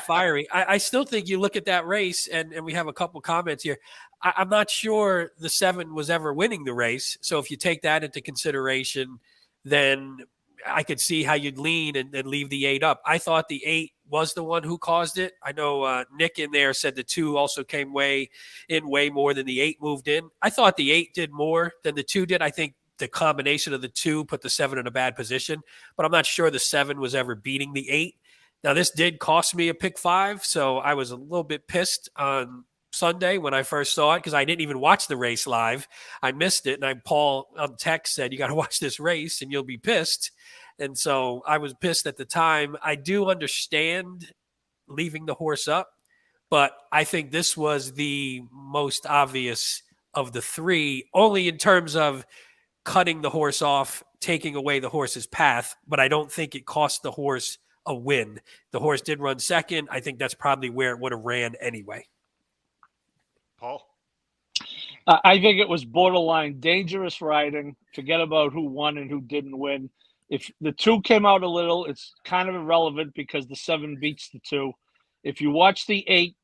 B: fiery. I still think you look at that race, and we have a couple comments here. I'm not sure the 7 was ever winning the race. So if you take that into consideration, then I could see how you'd lean and leave the 8 up. I thought the 8 was the one who caused it. I know Nick in there said the 2 also came way more than the 8 moved in. I thought the 8 did more than the 2 did. I think the combination of the 2 put the 7 in a bad position, but I'm not sure the 7 was ever beating the 8. Now, this did cost me a pick 5, so I was a little bit pissed on Sunday when I first saw it because I didn't even watch the race live. I missed it, and Paul on text said, you got to watch this race and you'll be pissed. And so I was pissed at the time. I do understand leaving the horse up, but I think this was the most obvious of the 3, only in terms of cutting the horse off, taking away the horse's path, but I don't think it cost the horse a win. The horse did run second. I think that's probably where it would have ran anyway.
A: Paul?
C: I think it was borderline dangerous riding. Forget about who won and who didn't win. If the 2 came out a little, it's kind of irrelevant because the 7 beats the 2. If you watch the 8,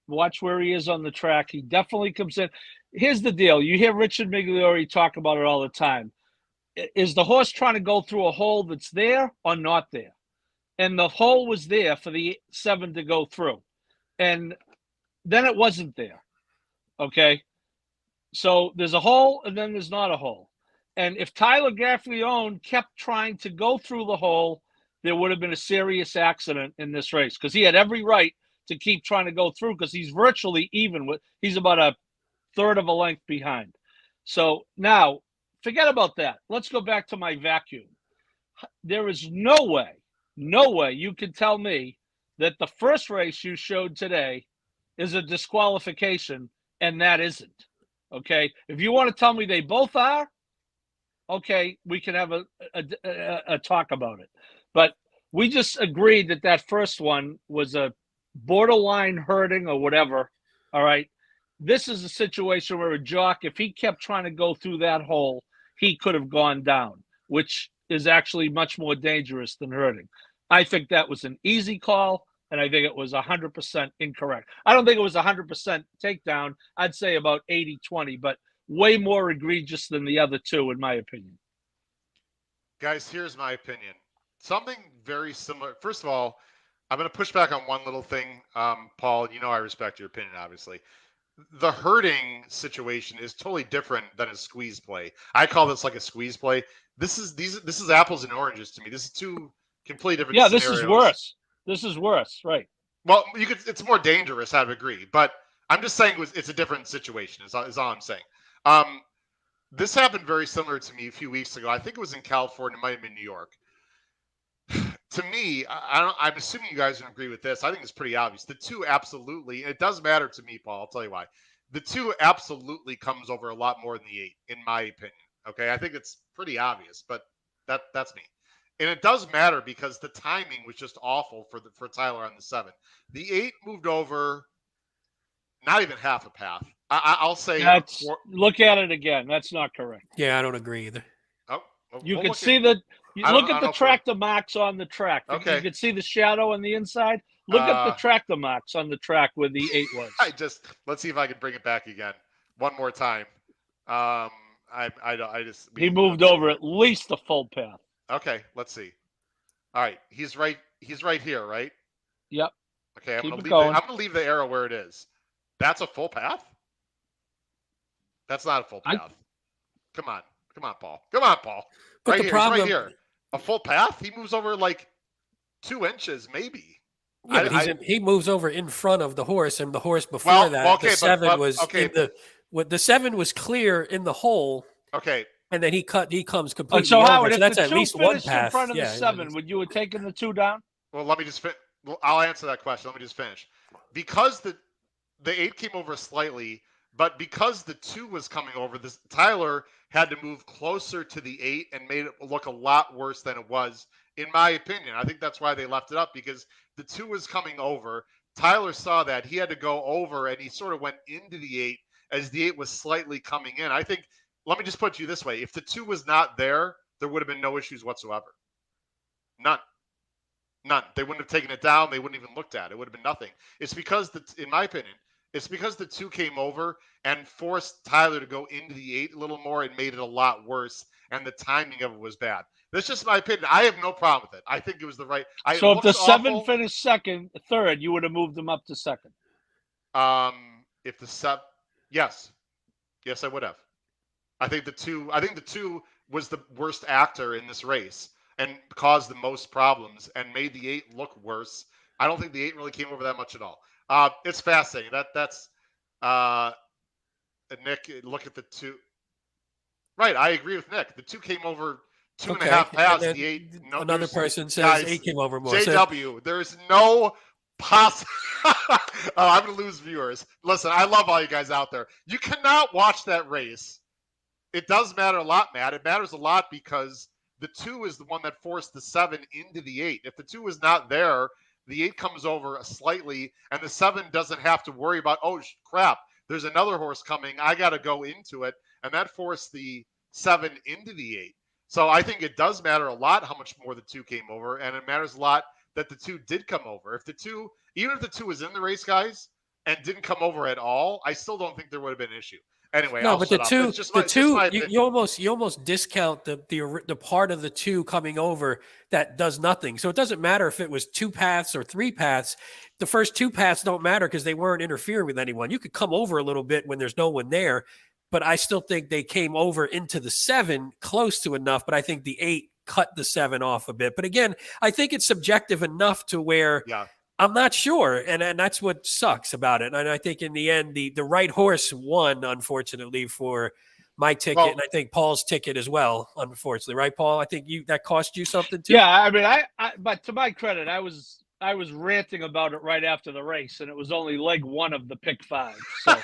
C: watch where he is on the track. He definitely comes in. Here's the deal. You hear Richard Migliori talk about it all the time. Is the horse trying to go through a hole that's there or not there? And the hole was there for the 7 to go through. And then it wasn't there. Okay? So there's a hole and then there's not a hole. And if Tyler Gaffalione kept trying to go through the hole, there would have been a serious accident in this race because he had every right to keep trying to go through because he's virtually even with, he's about a third of a length behind. So now forget about that. Let's go back to my vacuum. There is no way you can tell me that the first race you showed today is a disqualification and that isn't. Okay. If you want to tell me they both are, okay, we can have a talk about it. But we just agreed that first one was a borderline hurting or whatever. All right. This is a situation where a jock, if he kept trying to go through that hole, he could have gone down, which is actually much more dangerous than hurting. I think that was an easy call, and I think it was 100% incorrect. I don't think it was 100% takedown. I'd say about 80-20, but way more egregious than the other 2, in my opinion.
A: Guys, here's my opinion. Something very similar. First of all, I'm going to push back on one little thing. Paul, you know I respect your opinion, obviously. The hurting situation is totally different than a squeeze play. I call this like a squeeze play. This is apples and oranges to me. This is 2 completely different scenarios.
C: This is worse. This is worse, right?
A: Well, it's more dangerous, I would agree. But I'm just saying it's a different situation, is all I'm saying. This happened very similar to me a few weeks ago. I think it was in California. It might have been New York. To me, I'm assuming you guys would agree with this. I think it's pretty obvious. The 2 absolutely, and it does matter to me, Paul. I'll tell you why. The 2 absolutely comes over a lot more than the 8, in my opinion. Okay, I think it's pretty obvious, but that's me. And it does matter because the timing was just awful for Tyler on the 7. The 8 moved over not even half a path. I'll say.
C: Look at it again. That's not correct.
B: Yeah, I don't agree either.
A: Oh,
C: you can see look at the tractor marks on the track.
A: Okay.
C: You can see the shadow on the inside. Look at the tractor marks on the track where the 8 was.
A: Let's see if I can bring it back again one more time.
C: He moved over at least the full path.
A: Okay, let's see. All right, he's right here, right?
C: Yep.
A: Okay, I'm gonna leave the arrow where it is. That's a full path? That's not a full path. Come on, Paul.
B: But
A: Right
B: the problem,
A: he's right here. A full path? He moves over like 2 inches, maybe.
B: Yeah, but he moves over in front of the horse, and the horse before the 7 the 7 was clear in the hole.
A: Okay.
B: And then he comes completely
C: so
B: over.
C: Howard,
B: So that's
C: if
B: at
C: the 2
B: least one path.
C: in front of the 7, would you have taken the 2 down?
A: Well, let me just I'll answer that question. Let me just finish. Because the 8 came over slightly, but because the 2 was coming over, Tyler had to move closer to the 8 and made it look a lot worse than it was, in my opinion. I think that's why they left it up, because the 2 was coming over. Tyler saw that. He had to go over, and he sort of went into the 8 as the 8 was slightly coming in. I think, let me just put you this way. If the 2 was not there would have been no issues whatsoever. None. They wouldn't have taken it down. They wouldn't even looked at it. It would have been nothing. It's because, in my opinion, it's because the 2 came over and forced Tyler to go into the 8 a little more and made it a lot worse, and the timing of it was bad. That's just my opinion. I have no problem with it. I think it was the right. It
C: So if the
A: looks
C: 7
A: awful.
C: finished third, you would have moved them up to second.
A: If the sub, yes, I would have. I think the two was the worst actor in this race and caused the most problems and made the 8 look worse. I don't think the 8 really came over that much at all. It's fascinating. That's Nick. Look at the 2. Right, I agree with Nick. The 2 came over two and a half paths. The 8. No,
B: another person says
A: guys,
B: 8 came over more.
A: JW, there's no possible. I'm going to lose viewers. Listen, I love all you guys out there. You cannot watch that race. It does matter a lot, Matt. It matters a lot because the 2 is the one that forced the 7 into the 8. If the 2 is not there, the 8 comes over slightly, and the 7 doesn't have to worry about, oh, crap, there's another horse coming. I got to go into it. And that forced the 7 into the 8. So I think it does matter a lot how much more the 2 came over, and it matters a lot that the 2 did come over. If the 2, even if the 2 was in the race, guys, and didn't come over at all, I still don't think there would have been an issue. Anyway,
B: no,
A: I'll
B: but
A: shut
B: the
A: up.
B: two, you almost discount the part of the 2 coming over that does nothing. So it doesn't matter if it was 2 paths or 3 paths. The first 2 paths don't matter because they weren't interfering with anyone. You could come over a little bit when there's no one there, but I still think they came over into the 7 close to enough. But I think the 8 cut the 7 off a bit. But again, I think it's subjective enough to where I'm not sure. And that's what sucks about it. And I think in the end, the right horse won, unfortunately, for my ticket. And I think Paul's ticket as well, unfortunately. Right, Paul? I think that cost you something too.
C: Yeah, I mean, but to my credit, I was ranting about it right after the race, and it was only leg 1 of the pick 5. So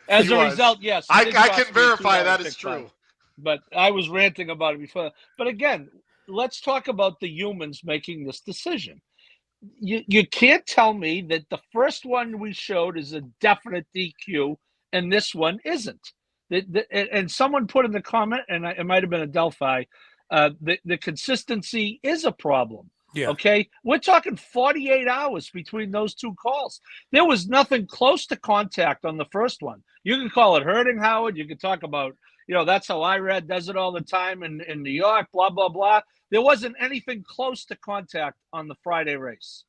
C: as a result, yes.
A: I can verify that is true.
C: 5. But I was ranting about it before. But again, let's talk about the humans making this decision. You can't tell me that the first one we showed is a definite DQ and this one isn't. And someone put in the comment, and it might have been a Delphi, the consistency is a problem. Yeah. Okay, we're talking 48 hours between those 2 calls. There was nothing close to contact on the first one. You can call it hurting, Howard. You can talk about, that's how IRAD does it all the time in New York, blah, blah, blah. There wasn't anything close to contact on the Friday race.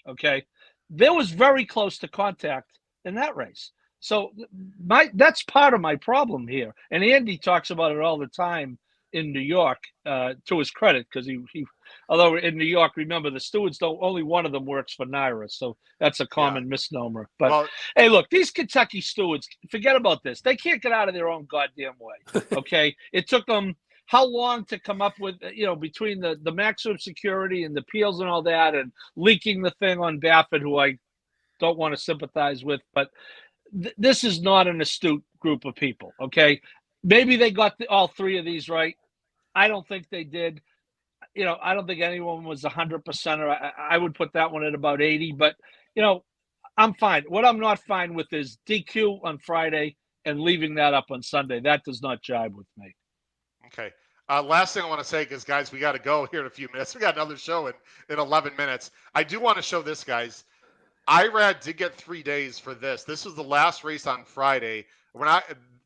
C: Okay, there was very close to contact in that race. So that's part of my problem here. And Andy talks about it all the time in New York, to his credit, because he although in New York, remember, the stewards only one of them works for NYRA, so that's a common misnomer. But hey, look, these Kentucky stewards, forget about this. They can't get out of their own goddamn way. Okay, it took them how long to come up with, between the maximum security and the appeals and all that, and leaking the thing on Baffert, who I don't want to sympathize with, but this is not an astute group of people. Okay, maybe they got all 3 of these right. I don't think they did. I don't think anyone was 100%, or I would put that one at about 80. But, I'm fine. What I'm not fine with is DQ on Friday and leaving that up on Sunday. That does not jibe with me.
A: Okay. Last thing I want to say, because, guys, we got to go here in a few minutes. We got another show in 11 minutes. I do want to show this, guys. IRAD did get 3 days for this. This was the last race on Friday.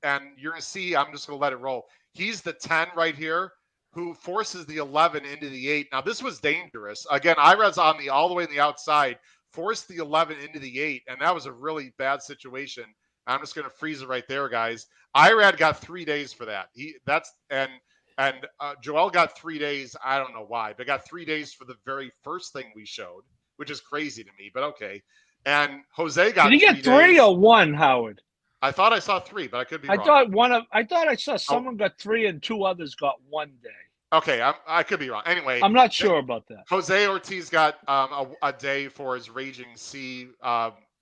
A: And you're going to see, I'm just going to let it roll. He's the 10 right here who forces the 11 into the 8. Now, this was dangerous. Again, IRAD's all the way on the outside, forced the 11 into the 8, and that was a really bad situation. I'm just going to freeze it right there, guys. IRAD got 3 days for that. And Joel got 3 days. I don't know why, but got 3 days for the very first thing we showed, which is crazy to me, but okay. And Jose got 3 days.
C: Did he get 3 or 1, Howard?
A: I thought I saw 3, but I could be wrong.
C: I thought I saw someone got 3 and 2 others got 1 day.
A: Okay, I could be wrong. Anyway,
C: I'm not sure about that.
A: Jose Ortiz got a day for his Raging Sea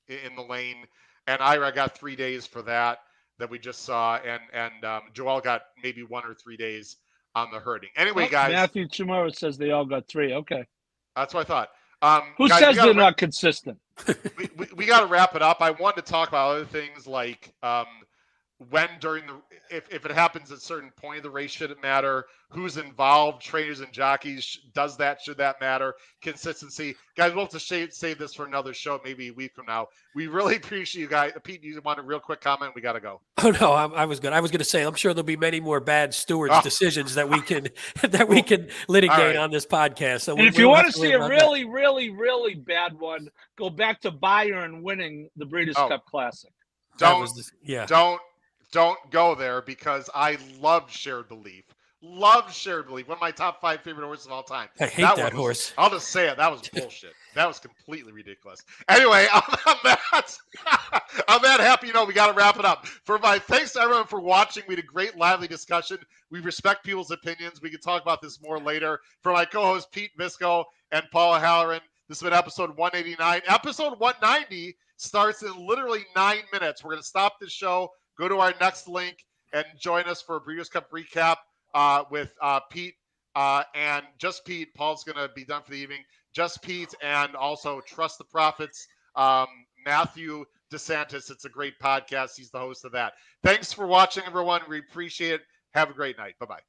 A: in the lane, and Ira got 3 days for that we just saw, and Joel got maybe 1 or 3 days on the herding. Anyway, guys.
C: Matthew tomorrow says they all got 3. Okay.
A: That's what I thought.
C: Who guys, says they're not consistent?
A: we got to wrap it up. I wanted to talk about other things like when during the if it happens at a certain point of the race, should it matter? Who's involved, trainers and jockeys, should that matter? Consistency, guys. We'll have to save this for another show, maybe a week from now. We really appreciate you guys. Pete, you want a real quick comment? We got to go.
B: Oh no, I was good. I was going to say I'm sure there'll be many more bad stewards decisions that we can litigate on this podcast. So
C: and if you want to see a really, really, really bad one, go back to Bayern winning the Breeders' Cup Classic.
A: Don't go there, because I love Shared Belief. Love Shared Belief. One of my top 5 favorite horses of all time.
B: I hate that horse.
A: I'll just say it. That was bullshit. That was completely ridiculous. Anyway, on that happy note, we got to wrap it up. Thanks to everyone for watching. We had a great, lively discussion. We respect people's opinions. We can talk about this more later. For my co-hosts Pete Visco and Paula Halloran, this has been episode 189. Episode 190 starts in literally 9 minutes. We're going to stop the show, go to our next link, and join us for a Breeders' Cup recap with Pete and just Pete. Paul's going to be done for the evening. Just Pete, and also Trust the Prophets, Matthew DeSantis. It's a great podcast. He's the host of that. Thanks for watching, everyone. We appreciate it. Have a great night. Bye-bye.